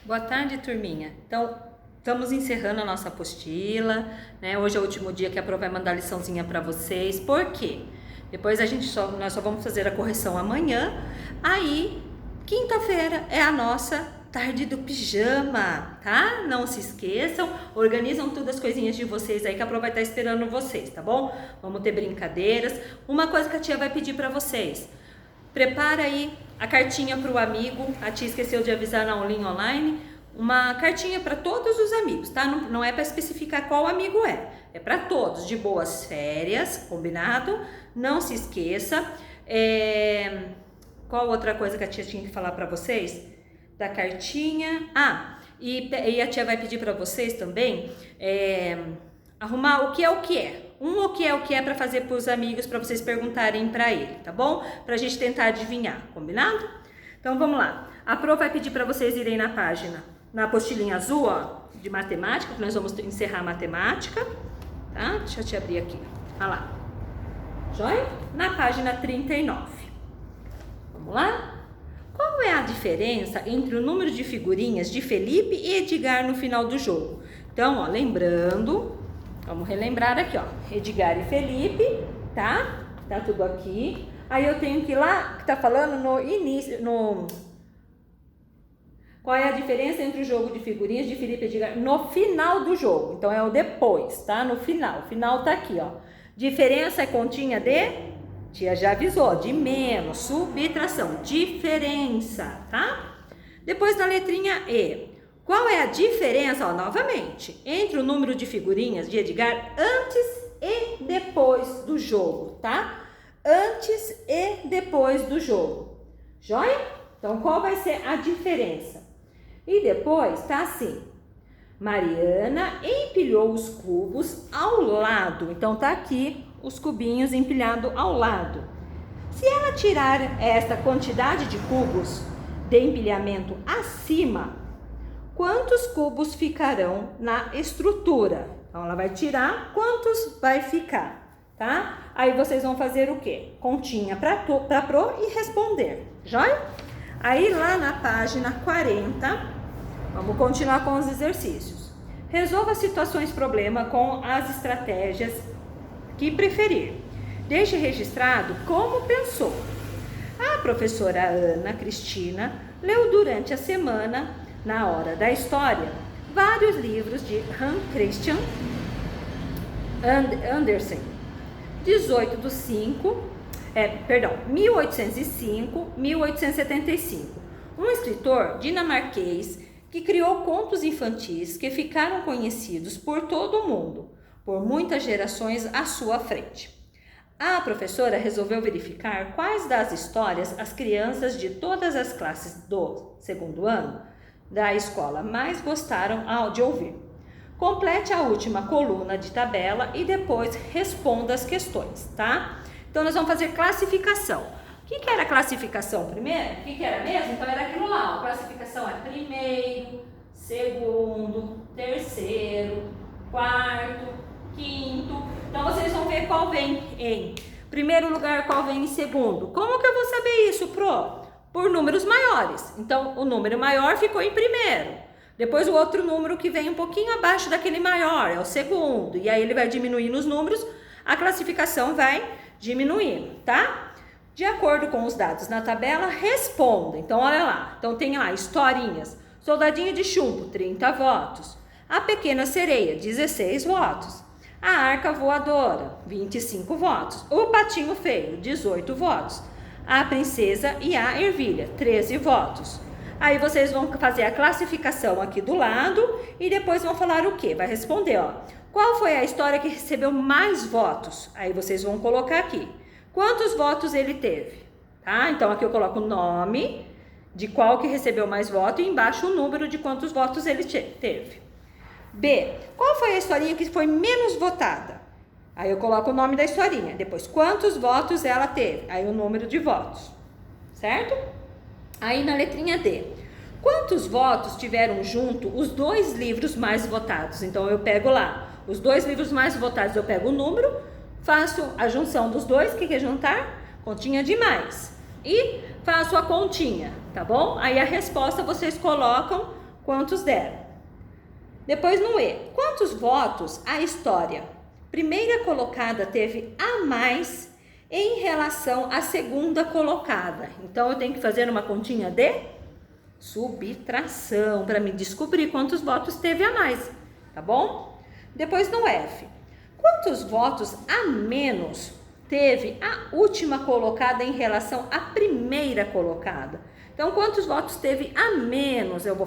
Boa tarde, turminha. Então, estamos encerrando a nossa apostila, né? Hoje é o último dia que a Pro vai mandar a liçãozinha para vocês. Por quê? Depois nós só vamos fazer a correção amanhã. Aí, quinta-feira é a nossa tarde do pijama, tá? Não se esqueçam, organizam todas as coisinhas de vocês aí que a Pro vai estar esperando vocês, tá bom? Vamos ter brincadeiras. Uma coisa que a tia vai pedir para vocês: prepara aí a cartinha para o amigo. A tia esqueceu de avisar na aulinha online. Uma cartinha para todos os amigos, tá? Não é para especificar qual amigo é. É para todos, de boas férias, combinado? Não se esqueça. Qual outra coisa que a tia tinha que falar para vocês? Da cartinha. E a tia vai pedir para vocês também arrumar o que é o que é. O que é para fazer para os amigos, para vocês perguntarem para ele, tá bom? Para a gente tentar adivinhar, combinado? Então vamos lá. A Pro vai pedir para vocês irem na página, na apostilinha azul, ó, de matemática, que nós vamos encerrar a matemática, tá? Deixa eu te abrir aqui. Olha lá. Joia? Na página 39. Vamos lá? Qual é a diferença entre o número de figurinhas de Felipe e Edgar no final do jogo? Então, ó, lembrando, vamos relembrar aqui, ó. Edgar e Felipe, tá? Tá tudo aqui. Aí eu tenho que ir lá, que tá falando no início, qual é a diferença entre o jogo de figurinhas de Felipe e Edgar no final do jogo? Então é o depois, tá? No final. O final tá aqui, ó. Diferença é continha de... Tia já avisou, de menos, subtração, diferença, tá? Depois na letrinha E. Qual é a diferença, ó, novamente, entre o número de figurinhas de Edgar antes e depois do jogo, tá? Antes e depois do jogo. Joia? Então, qual vai ser a diferença? E depois tá assim: Mariana empilhou os cubos ao lado. Então, tá aqui os cubinhos empilhados ao lado. Se ela tirar esta quantidade de cubos de empilhamento acima, quantos cubos ficarão na estrutura? Então, ela vai tirar, quantos vai ficar, tá? Aí vocês vão fazer o quê? Continha para Pro e responder, joia? Aí lá na página 40, vamos continuar com os exercícios. Resolva situações problema com as estratégias que preferir. Deixe registrado como pensou. A professora Ana Cristina leu durante a semana, na hora da história, vários livros de Hans Christian Andersen, 1805-1875, um escritor dinamarquês que criou contos infantis que ficaram conhecidos por todo o mundo, por muitas gerações à sua frente. A professora resolveu verificar quais das histórias as crianças de todas as classes do segundo ano da escola mais gostaram de ouvir. Complete a última coluna de tabela e depois responda as questões, tá? Então, nós vamos fazer classificação. O que era classificação primeiro? O que era mesmo? Então, era aquilo lá. A classificação é primeiro, segundo, terceiro, quarto, quinto. Então, vocês vão ver qual vem em primeiro lugar, qual vem em segundo. Como que eu vou saber isso, Pro? Por números maiores. Então, o número maior ficou em primeiro. Depois, o outro número que vem um pouquinho abaixo daquele maior é o segundo. E aí, ele vai diminuindo os números, a classificação vai diminuindo, tá? De acordo com os dados na tabela, responda. Então, olha lá. Então, tem lá historinhas. Soldadinho de chumbo, 30 votos. A Pequena Sereia, 16 votos. A Arca Voadora, 25 votos. O Patinho Feio, 18 votos. A Princesa e a Ervilha, 13 votos. Aí vocês vão fazer a classificação aqui do lado e depois vão falar o quê? Vai responder, ó. Qual foi a história que recebeu mais votos? Aí vocês vão colocar aqui. Quantos votos ele teve? Tá? Então aqui eu coloco o nome de qual que recebeu mais voto e embaixo o número de quantos votos ele teve. B. Qual foi a historinha que foi menos votada? Aí eu coloco o nome da historinha. Depois, quantos votos ela teve? Aí o número de votos. Certo? Aí na letrinha D. Quantos votos tiveram junto os dois livros mais votados? Então eu pego lá os dois livros mais votados, eu pego o número, faço a junção dos dois, o que é juntar? Continha de mais. E faço a continha, tá bom? Aí a resposta vocês colocam quantos deram. Depois no E, quantos votos a história primeira colocada teve a mais em relação à segunda colocada? Então, eu tenho que fazer uma continha de subtração para me descobrir quantos votos teve a mais, tá bom? Depois no F, quantos votos a menos teve a última colocada em relação à primeira colocada? Então, quantos votos teve a menos? Eu vou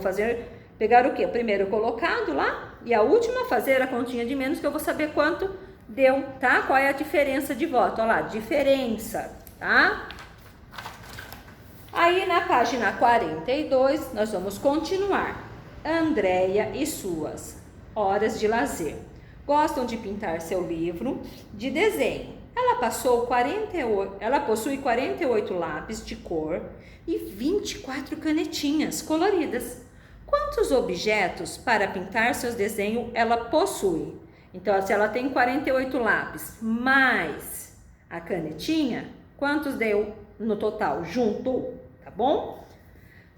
pegar o quê? O primeiro colocado lá e a última fazer a continha de menos, que eu vou saber quanto deu, tá? Qual é a diferença de voto? Olha lá, diferença, tá? Aí na página 42, nós vamos continuar. Andréia e suas horas de lazer. Gostam de pintar seu livro de desenho. Ela possui 48 lápis de cor e 24 canetinhas coloridas. Quantos objetos para pintar seus desenhos ela possui? Então, se ela tem 48 lápis mais a canetinha, quantos deu no total? Juntou, tá bom?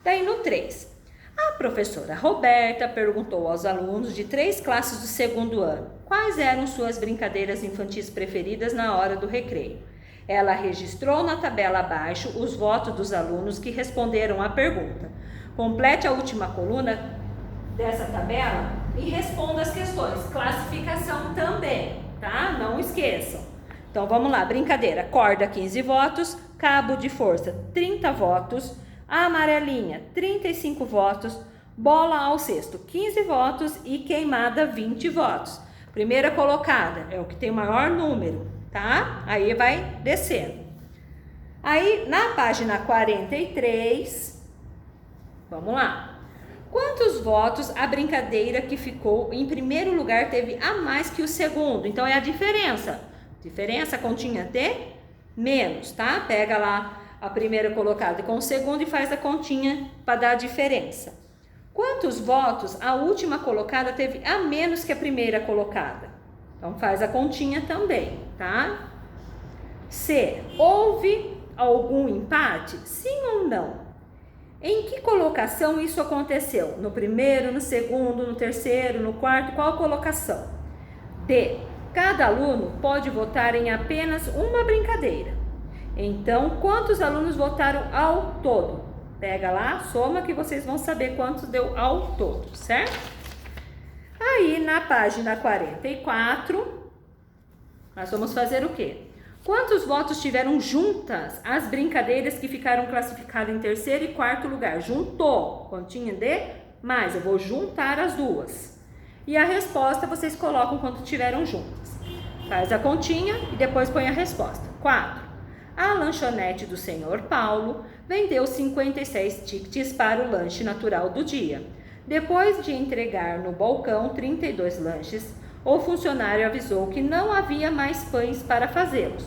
Daí no 3. A professora Roberta perguntou aos alunos de 3 classes do segundo ano quais eram suas brincadeiras infantis preferidas na hora do recreio. Ela registrou na tabela abaixo os votos dos alunos que responderam à pergunta. Complete a última coluna dessa tabela e responda as questões. Classificação também, tá? Não esqueçam. Então, vamos lá. Brincadeira. Corda, 15 votos. Cabo de força, 30 votos. A amarelinha, 35 votos. Bola ao cesto, 15 votos. E queimada, 20 votos. Primeira colocada é o que tem o maior número, tá? Aí vai descendo. Aí, na página 43, vamos lá. Quantos votos a brincadeira que ficou em primeiro lugar teve a mais que o segundo? Então, é a diferença. Diferença, continha de menos, tá? Pega lá a primeira colocada com o segundo e faz a continha para dar a diferença. Quantos votos a última colocada teve a menos que a primeira colocada? Então, faz a continha também, tá? C. Houve algum empate? Sim ou não? Em que colocação isso aconteceu? No primeiro, no segundo, no terceiro, no quarto? Qual colocação? D. Cada aluno pode votar em apenas uma brincadeira. Então, quantos alunos votaram ao todo? Pega lá, soma que vocês vão saber quantos deu ao todo, certo? Aí, na página 44, nós vamos fazer o quê? Quantos votos tiveram juntas as brincadeiras que ficaram classificadas em terceiro e quarto lugar? Juntou, continha de mais, eu vou juntar as duas. E a resposta vocês colocam quanto tiveram juntas. Faz a continha e depois põe a resposta. 4. A lanchonete do Senhor Paulo vendeu 56 tickets para o lanche natural do dia. Depois de entregar no balcão 32 lanches, o funcionário avisou que não havia mais pães para fazê-los.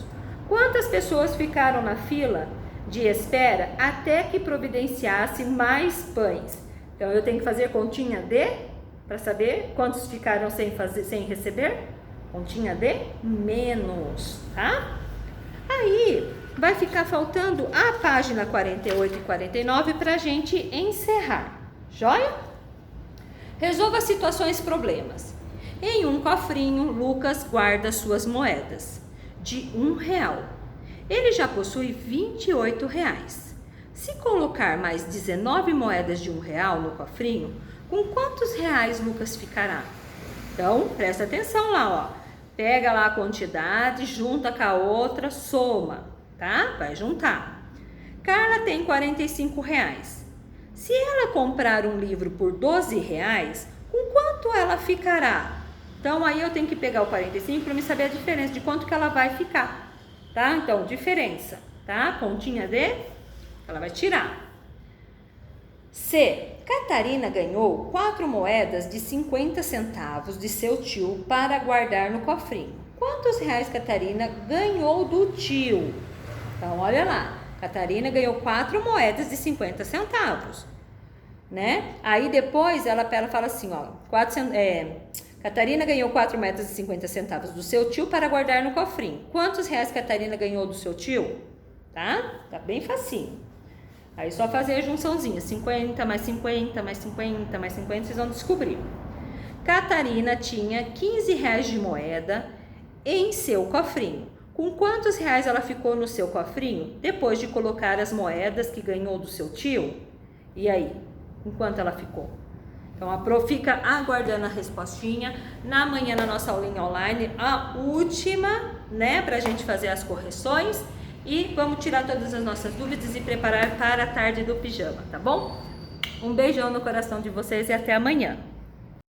Quantas pessoas ficaram na fila de espera até que providenciasse mais pães? Então, eu tenho que fazer continha de, para saber quantos ficaram sem receber? Continha de menos, tá? Aí, vai ficar faltando a página 48 e 49 para a gente encerrar, joia? Resolva situações e problemas. Em um cofrinho, Lucas guarda suas moedas de R$1. Ele já possui R$28. Se colocar mais 19 moedas de R$1 no cofrinho, com quantos reais Lucas ficará? Então, presta atenção lá, ó. Pega lá a quantidade, junta com a outra, soma, tá? Vai juntar. Carla tem R$45. Se ela comprar um livro por R$12, com quanto ela ficará? Então, aí eu tenho que pegar o 45 para me saber a diferença de quanto que ela vai ficar, tá? Então, diferença, tá? Continha de, ela vai tirar. C. Catarina ganhou 4 moedas de 50 centavos de seu tio para guardar no cofrinho. Quantos reais Catarina ganhou do tio? Então, olha lá. Catarina ganhou 4 moedas de 50 centavos, né? Aí depois ela fala assim, ó, Catarina ganhou 4 moedas de 50 centavos do seu tio para guardar no cofrinho. Quantos reais Catarina ganhou do seu tio? Tá? Tá bem facinho. Aí só fazer a junçãozinha, 50 mais 50 mais 50 mais 50, vocês vão descobrir. Catarina tinha 15 reais de moeda em seu cofrinho. Com quantos reais ela ficou no seu cofrinho depois de colocar as moedas que ganhou do seu tio? E aí, com quanto ela ficou? Então a Pro fica aguardando a respostinha. Na manhã, na nossa aulinha online, a última, né, pra gente fazer as correções. E vamos tirar todas as nossas dúvidas e preparar para a tarde do pijama, tá bom? Um beijão no coração de vocês e até amanhã.